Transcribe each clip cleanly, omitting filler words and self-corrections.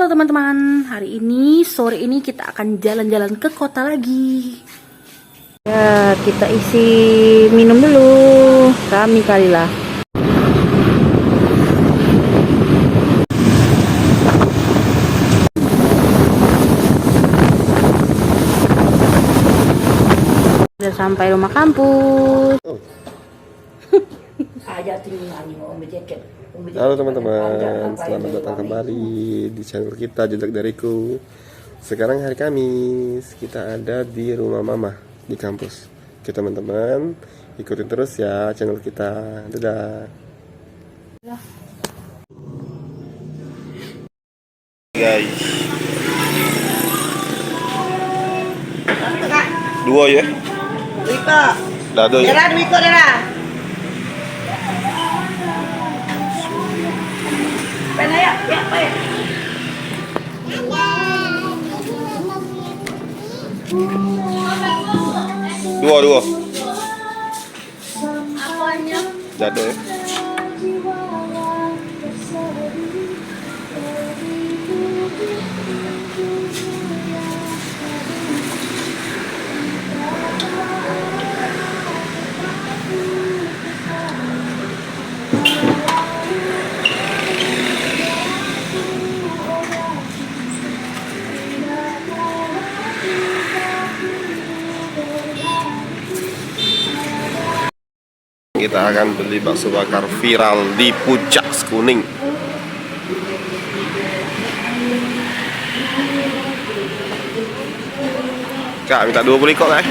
Halo teman-teman, hari ini sore ini kita akan jalan-jalan ke kota lagi. Ya, kita isi minum dulu. Kami kalilah. Sudah sampai rumah kampus. Halo teman-teman, selamat datang kembali di channel kita Jejak Dariku. Sekarang hari Kamis, kita ada di rumah mama di kampus. Oke teman-teman, ikutin terus ya channel kita. Dadah. Guys, dua ya? Wiko. Dado ya? Dera, Wiko Dera. Pena ya, ya, ya. Dua. Dado ya? Kita akan beli bakso bakar viral di Puncak Kuning. Kak, minta 20 kok, Kak.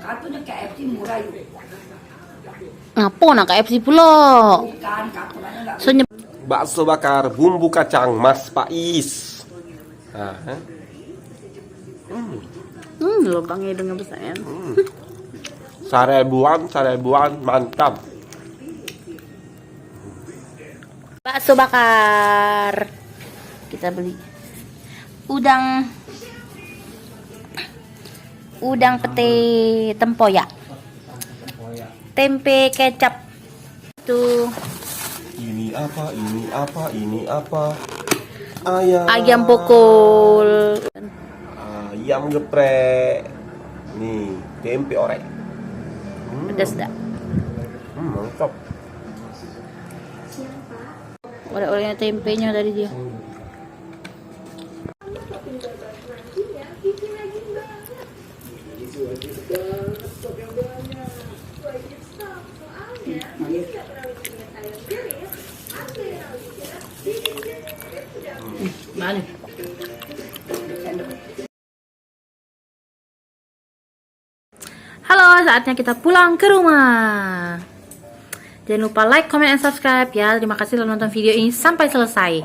Kartunya KFC murah yuk. Ngapo nak KFC pulo. So Bakso bakar bumbu kacang Mas Pais. Nah, lubangnya dengan besarnya. Sarebuan mantap. Bakso bakar. Kita beli udang pete tempoyak. Tempe kecap. Tuh. Ini apa? Ayam pukul. Ayam geprek. Nih, tempe orek. Pedas dah. Mantap. Orek-oreknya tempenya dari dia. Mana? Halo, saatnya kita pulang ke rumah. Jangan lupa like, comment, and subscribe ya. Terima kasih telah nonton video ini sampai selesai.